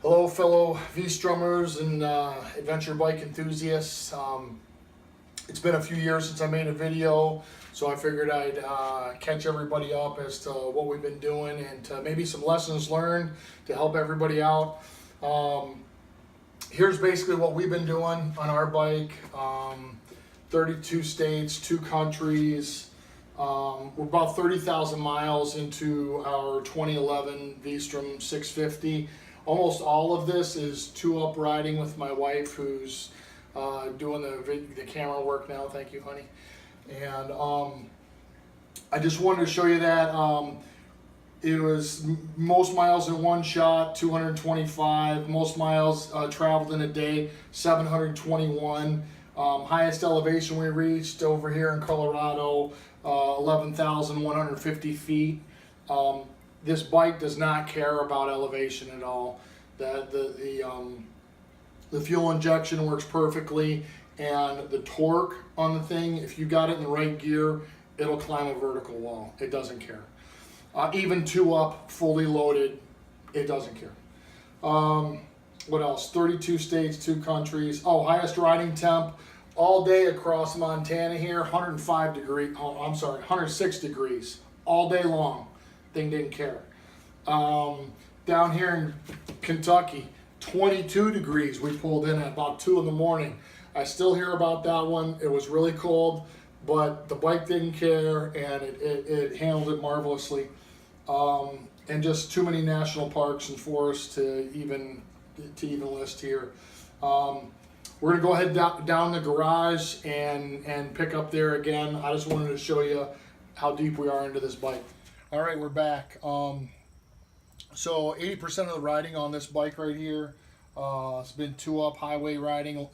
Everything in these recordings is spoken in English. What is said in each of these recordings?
Hello, fellow V-Strummers and adventure bike enthusiasts. It's been a few years since I made a video, so I figured I'd catch everybody up as to what we've been doing and maybe some lessons learned to help everybody out. Here's basically what we've been doing on our bike. 32 states, 2 countries. We're about 30,000 miles into our 2011 Vstrom 650. Almost all of this is 2-up riding with my wife, who's doing the camera work now. Thank you, honey. And I just wanted to show you that it was most miles in one shot, 225. Most miles traveled in a day, 721. Highest elevation we reached over here in Colorado, 11,150 feet. This bike does not care about elevation at all. The fuel injection works perfectly, and the torque on the thing, if you got it in the right gear, it'll climb a vertical wall. It doesn't care. Even 2-up, fully loaded, it doesn't care. What else? 32 states, 2 countries. Oh, highest riding temp all day across Montana here, 105 degrees. Oh, I'm sorry, 106 degrees all day long. Thing didn't care. Down here in Kentucky, 22 degrees we pulled in at about 2 in the morning. I still hear about that one. It was really cold, but the bike didn't care, and it handled it marvelously. And just too many national parks and forests to even list here. We're gonna go ahead down the garage and pick up there again. I just wanted to show you how deep we are into this bike. All right, we're back. So 80% of the riding on this bike right here, it's been 2-up highway riding.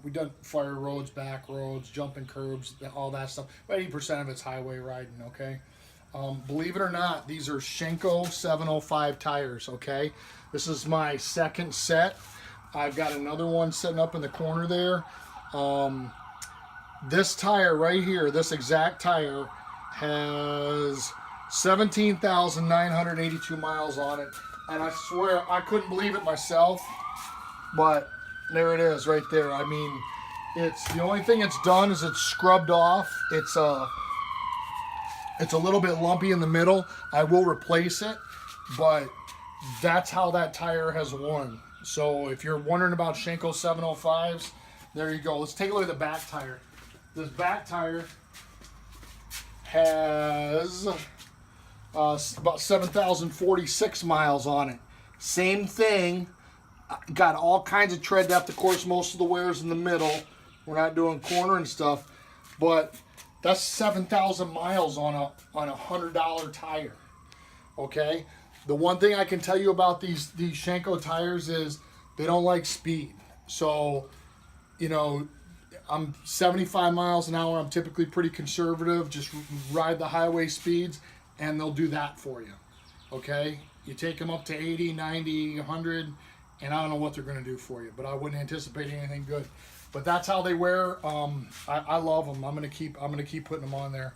We've done fire roads, back roads, jumping curbs, all that stuff. But 80% of it's highway riding, okay? Believe it or not, these are Schenko 705 tires, okay? This is my second set. I've got another one sitting up in the corner there. This tire right here, this exact tire, has 17,982 miles on it, and I swear I couldn't believe it myself, but there it is right there. I mean, it's the only thing it's done is it's scrubbed off. It's a little bit lumpy in the middle. I will replace it, but that's how that tire has worn. So if you're wondering about Schenko 705s, there you go. Let's take a look at the back tire. This back tire has about 7,046 miles on it. Same thing, got all kinds of tread depth. Of course, most of the wear's in the middle. We're not doing corner and stuff, but that's 7,000 miles on a $100 tire. Okay. The one thing I can tell you about these Schenko tires is they don't like speed. So, you know, I'm 75 miles an hour. I'm typically pretty conservative. Just ride the highway speeds, and they'll do that for you. Okay? You take them up to 80, 90, 100, and I don't know what they're going to do for you, but I wouldn't anticipate anything good. But that's how they wear. I love them. I'm going to keep putting them on there.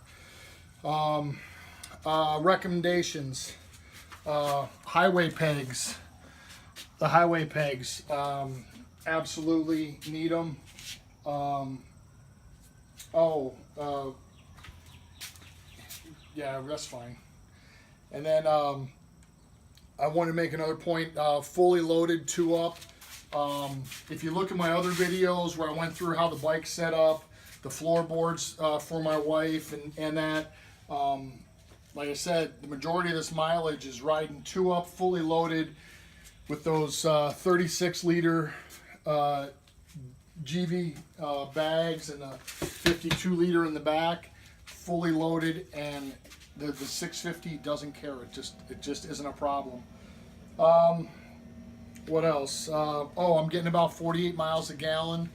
Recommendations. Highway pegs. The highway pegs. Absolutely need them. Yeah, that's fine. And then I want to make another point. Fully loaded 2-up. If you look at my other videos where I went through how the bike's set up, the floorboards for my wife, and that, like I said, the majority of this mileage is riding 2-up, fully loaded, with those 36-liter GV bags and a 52-liter in the back, fully loaded, and the 650 doesn't care. It just isn't a problem. What else? I'm getting about 48 miles a gallon.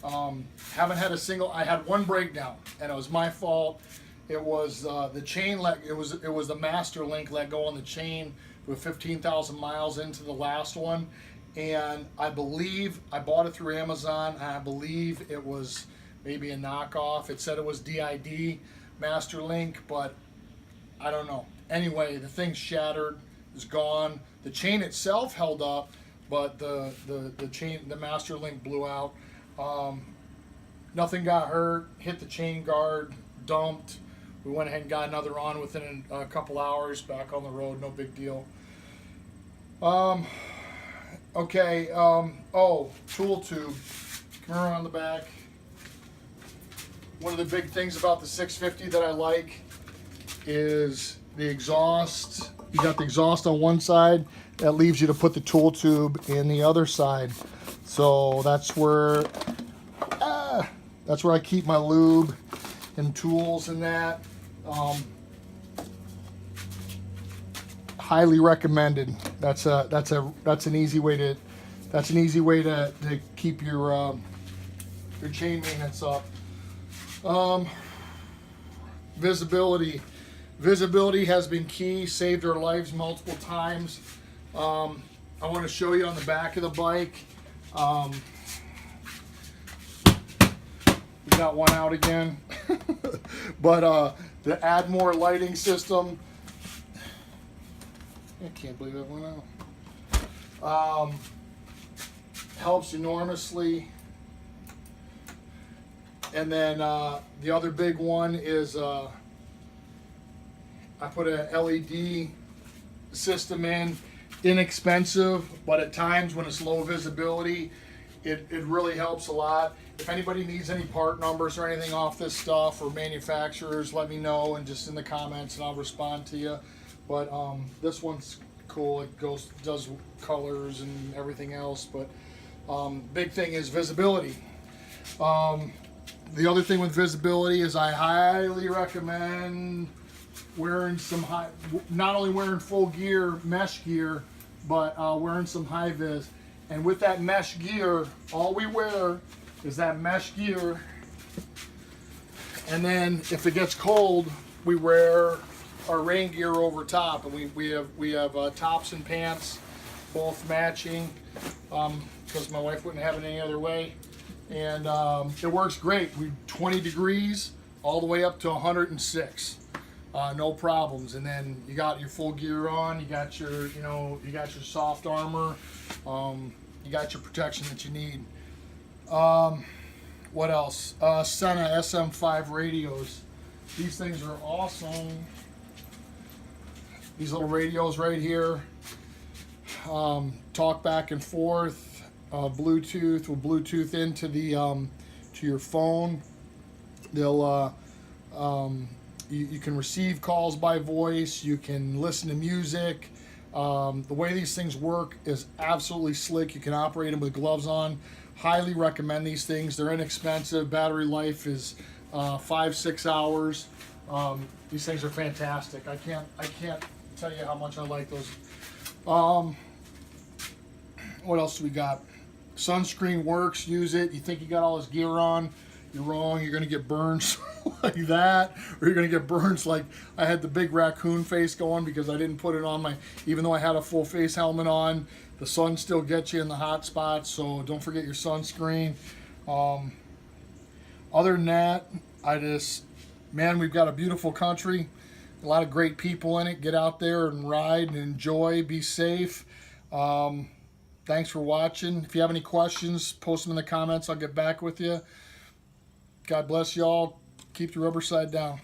Haven't had a single. I had one breakdown, and it was my fault. It was the chain it was the master link let go on the chain with 15,000 miles into the last one, and I believe I bought it through Amazon. And I believe it was maybe a knockoff. It said it was DID master link, but I don't know. Anyway, the thing shattered, is gone. The chain itself held up, but the chain, the master link blew out. Nothing got hurt. Hit the chain guard, dumped. We went ahead and got another on within a couple hours. Back on the road, no big deal. Okay. Oh, tool tube. Come around the back. One of the big things about the 650 that I like is the exhaust. You got the exhaust on one side. That leaves you to put the tool tube in the other side. So that's where I keep my lube and tools and that. Highly recommended. That's an easy way to keep your chain maintenance up. Visibility has been key. Saved our lives multiple times. I want to show you on the back of the bike. We got one out again. But the add more lighting system, I can't believe that went out. Helps enormously. And then the other big one is I put a LED system in. Inexpensive, but at times when it's low visibility, it really helps a lot. If anybody needs any part numbers or anything off this stuff or manufacturers, let me know and just in the comments and I'll respond to you. But this one's cool. It does colors and everything else. But big thing is visibility. The other thing with visibility is I highly recommend wearing some not only wearing full gear, mesh gear, but wearing some high vis. And with that mesh gear, all we wear is that mesh gear. And then if it gets cold, we wear our rain gear over top, and we have tops and pants, both matching, because my wife wouldn't have it any other way. And it works great. 20 degrees all the way up to 106. No problems. And then you got your full gear on, you got your soft armor, you got your protection that you need. What else? Sena SM5 radios. These things are awesome. These little radios right here, talk back and forth, Bluetooth, will Bluetooth into the to your phone. They'll you can receive calls by voice, you can listen to music. The way these things work is absolutely slick. You can operate them with gloves on. Highly recommend these things. They're inexpensive. Battery life is 5-6 hours. These things are fantastic. I can't tell you how much I like those. What else do we got? Sunscreen works. Use it. You think you got all this gear on? You're wrong. You're gonna get burns like that, or you're gonna get burns like I had the big raccoon face going because I didn't put it on even though I had a full face helmet on. The sun still gets you in the hot spots, so don't forget your sunscreen. Other than that, we've got a beautiful country, a lot of great people in it. Get out there and ride and enjoy, be safe. Thanks for watching. If you have any questions, post them in the comments. I'll get back with you. God bless you all. Keep the rubber side down.